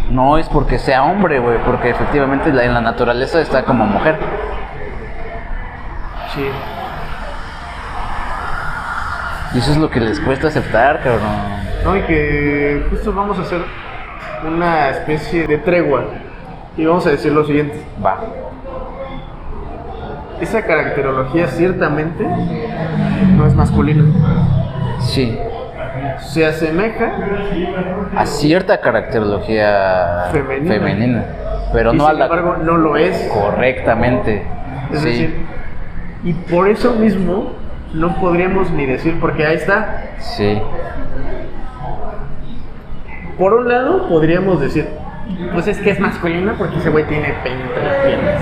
no es porque sea hombre, güey, porque efectivamente en la naturaleza está como mujer. Sí. Y eso es lo que les cuesta aceptar, cabrón. No, y que justo vamos a hacer una especie de tregua. Y vamos a decir lo siguiente. Va. Esa caracterología ciertamente no es masculina. Sí. Se asemeja A cierta caracterología Femenina. pero y no a sin la embargo no lo es. correctamente. Es Sí. decir, y por eso mismo no podríamos ni decir, porque ahí está. Sí. Por un lado podríamos decir, pues es que es masculino porque ese güey tiene pene entre las piernas.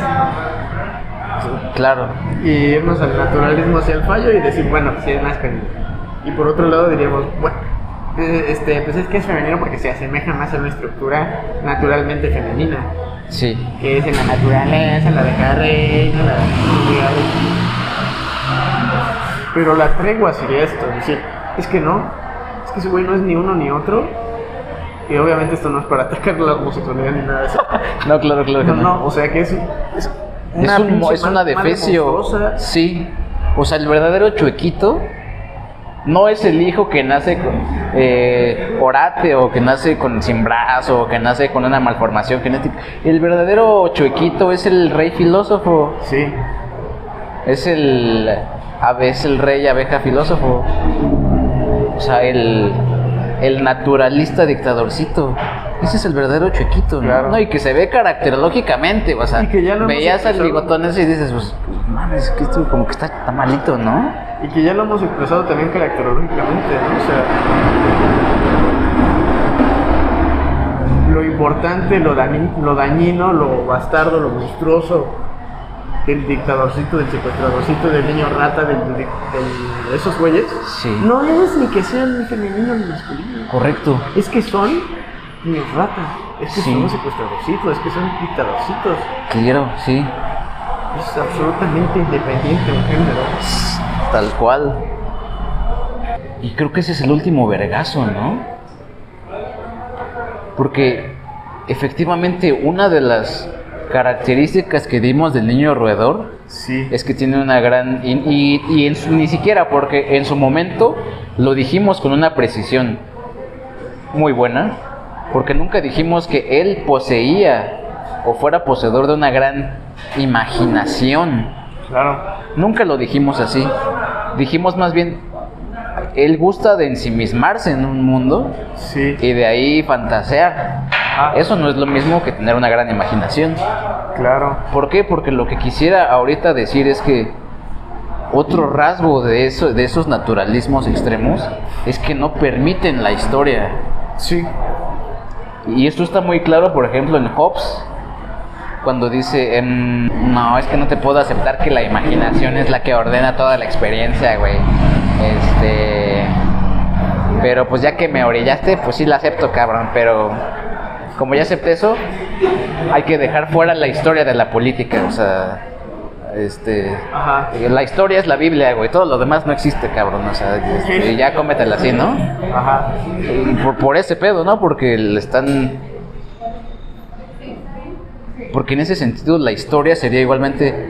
Claro. Y irnos al naturalismo hacia el fallo y decir, bueno, sí es masculino. Y por otro lado diríamos, bueno, pues es que es femenino porque se asemeja más a una estructura naturalmente femenina, Sí. que es en la naturaleza, la abeja reina, la hormiga reina. Pero la tregua sería esto, es decir, es que ese güey no es ni uno ni otro. Y obviamente esto no es para atacar la homosexualidad ni nada de eso. No, claro que No, o sea que es es pinche una madre defecio. monstruosa. Sí. O sea, el verdadero chuequito no es el hijo que nace con orate o que nace sin brazo o que nace con una malformación genética. El verdadero chuequito es el rey filósofo. Sí, Es el rey abeja filósofo. O sea, el naturalista dictadorcito. Ese es el verdadero chuequito, ¿no? Claro. No, y que se ve caracterológicamente, o sea, Y que ya lo hemos veías al expresado. bigotón ese y dices, pues, mames, que esto como que está malito, ¿no? y que ya lo hemos expresado también caracterológicamente, ¿no? O sea, lo importante, lo dañino, lo bastardo, lo monstruoso del dictadorcito, del secuestradorcito, del niño rata, de esos güeyes, Sí. no es ni que sean ni femenino ni masculino. Correcto. Es que son niños rata, es que Sí. son secuestradorcitos, es que son dictadorcitos. Claro, sí. Es absolutamente independiente un género. Tal cual. Y creo que ese es el último vergazo, ¿no? Porque efectivamente una de las características que dimos del niño roedor Sí. es que tiene una gran... ni siquiera, porque en su momento lo dijimos con una precisión muy buena, porque nunca dijimos que él poseía o fuera poseedor de una gran imaginación. Claro. Nunca lo dijimos así. Dijimos más bien, él gusta de ensimismarse en un mundo Sí. y de ahí fantasear. Eso no es lo mismo que tener una gran imaginación. Claro. ¿Por qué? Porque lo que quisiera ahorita decir es que otro rasgo de esos naturalismos extremos es que no permiten la historia. Sí. Y esto está muy claro, por ejemplo, en Hobbes, cuando dice, no, es que no te puedo aceptar que la imaginación es la que ordena toda la experiencia, güey. Pero pues ya que me orillaste, pues sí la acepto, cabrón, pero como ya acepté eso, hay que dejar fuera la historia de la política, o sea, Ajá. la historia es la Biblia, güey, todo lo demás no existe, cabrón, o sea, ya cómetela así, ¿no? Ajá. Y por ese pedo, ¿no? Porque porque en ese sentido la historia sería igualmente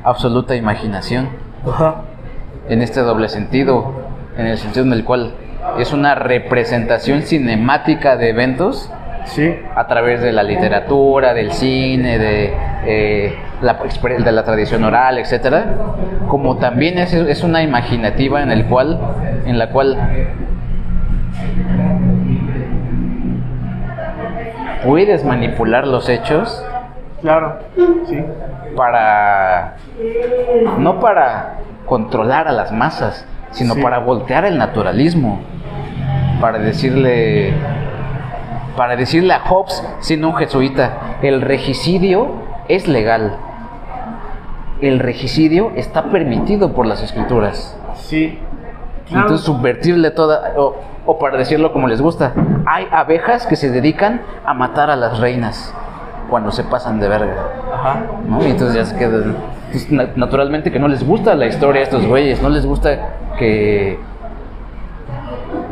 absoluta imaginación. Ajá. En este doble sentido, en el sentido en el cual es una representación cinemática de eventos Sí, a través de la literatura, del cine, de la tradición oral, etcétera, como también es una imaginativa en la cual puedes manipular los hechos claro, sí. no para controlar a las masas, sino Sí. para voltear el naturalismo, para decirle a Hobbes, siendo un jesuita, el regicidio es legal. El regicidio está permitido por las escrituras. Sí, claro. Entonces subvertirle o para decirlo como les gusta, hay abejas que se dedican a matar a las reinas cuando se pasan de verga, Ajá. ¿no? Y entonces ya se quedan, pues, naturalmente que no les gusta la historia a estos güeyes, no les gusta que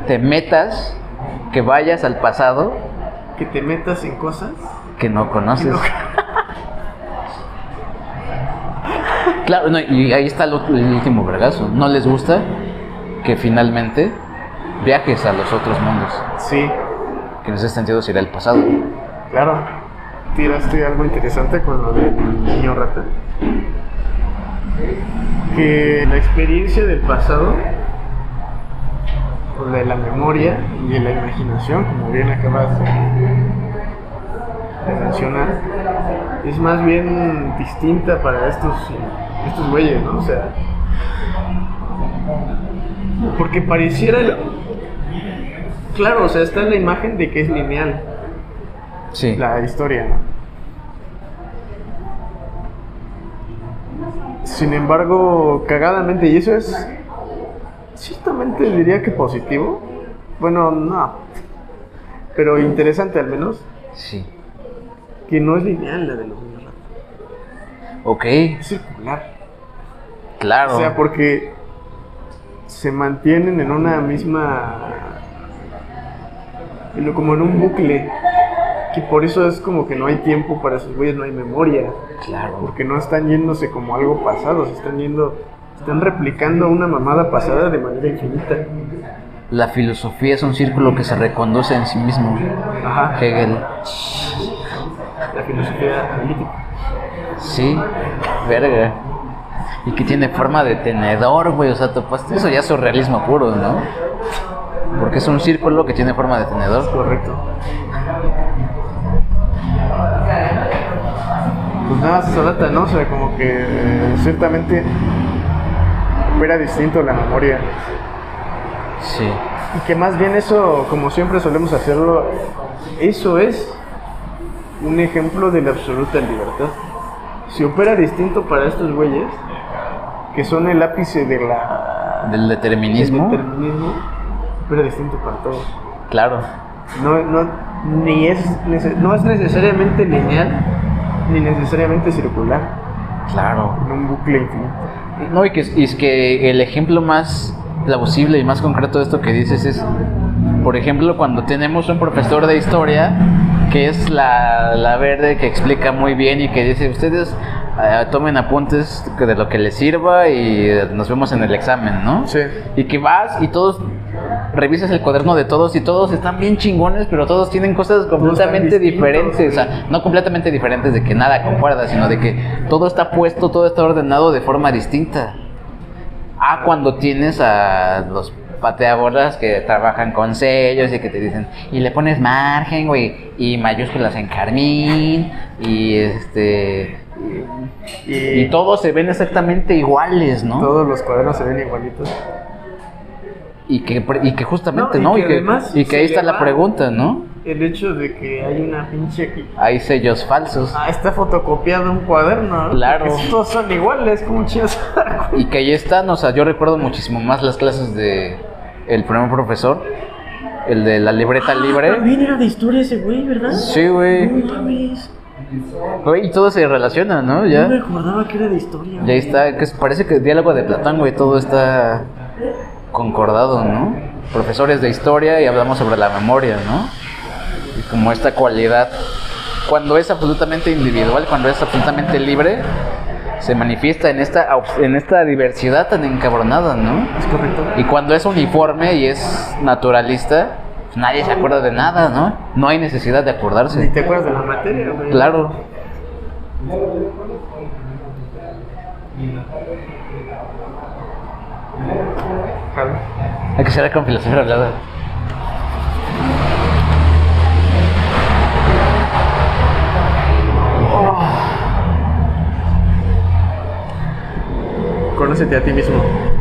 te metas, que vayas al pasado Que te metas en cosas. que no conoces. Que no- Claro, no, y ahí está el último vergazo. No les gusta que finalmente viajes a los otros mundos, Sí, que en ese sentido sería el pasado. claro. Tiraste algo interesante con lo del niño rata. Que la experiencia del pasado, o de la memoria y de la imaginación, como bien acabas de mencionar, es más bien distinta para estos güeyes, ¿no? O sea, porque pareciera, claro, o sea, está la imagen de que es lineal Sí. la historia, ¿no? Sin embargo, cagadamente, y eso es ciertamente diría que positivo. Bueno, no, pero interesante al menos, Sí. que no es lineal la de los niños rata, Ok, es circular. claro. O sea, porque se mantienen en una misma, como en un bucle, que por eso es como que no hay tiempo para esos güeyes, no hay memoria, Claro. porque no están yéndose como algo pasado, están replicando una mamada pasada de manera infinita. La filosofía es un círculo que se reconduce en sí mismo. Ajá, Hegel. la filosofía analítica. Sí, verga. Y que tiene forma de tenedor, güey. O sea, topaste. Eso ya es surrealismo puro, ¿no? Porque es un círculo que tiene forma de tenedor. Correcto. Pues nada, se trata, ¿no? O sea, como que ciertamente opera distinto la memoria. Sí. Y que más bien eso, como siempre solemos hacerlo, eso es un ejemplo de la absoluta libertad. Si opera distinto para estos güeyes, que son el ápice de Del determinismo. del determinismo, opera distinto para todos. Claro. No es necesariamente lineal, ni necesariamente circular, Claro. en un bucle infinito. No, y es que el ejemplo más plausible y más concreto de esto que dices es, por ejemplo, cuando tenemos un profesor de historia que es la verde, que explica muy bien y que dice, ustedes tomen apuntes de lo que les sirva y nos vemos en el examen, ¿no? Sí. Y que vas y todos revisas el cuaderno de todos y todos están bien chingones, pero todos tienen cosas completamente distintos, diferentes, o sí. sea, no completamente diferentes de que nada concuerda, sino de que todo está puesto, todo está ordenado de forma distinta. Cuando tienes a los pateabolas que trabajan con sellos y que te dicen, y le pones margen, güey, y mayúsculas en carmín, y y todos se ven exactamente iguales, ¿no? Todos los cuadernos se ven igualitos. Y que justamente, No, ¿no? y que además y que se ahí está le la va pregunta, ¿no? El hecho de que hay una pinche... Hay sellos falsos. está fotocopiado un cuaderno, ¿no? Claro. Porque todos son iguales, como chidos. Y que ahí están, o sea, yo recuerdo muchísimo más las clases de el primer profesor, el de la libreta libre. También era de historia ese güey, ¿verdad? Sí, güey. No mames. Güey, y todo se relaciona, ¿no? Ya. No me acordaba que era de historia. Ya está, parece que el diálogo de Platón, güey, todo está concordado, ¿no? Profesores de historia y hablamos sobre la memoria, ¿no? Y como esta cualidad, cuando es absolutamente individual, cuando es absolutamente libre, se manifiesta en esta diversidad tan encabronada, ¿no? Es correcto. Y cuando es uniforme y es naturalista, pues nadie se acuerda de nada, ¿no? No hay necesidad de Ni acordarse. te acuerdas de la materia, güey. Claro. Claro. Hay que ser con filosofía hablada. Conócete a ti mismo.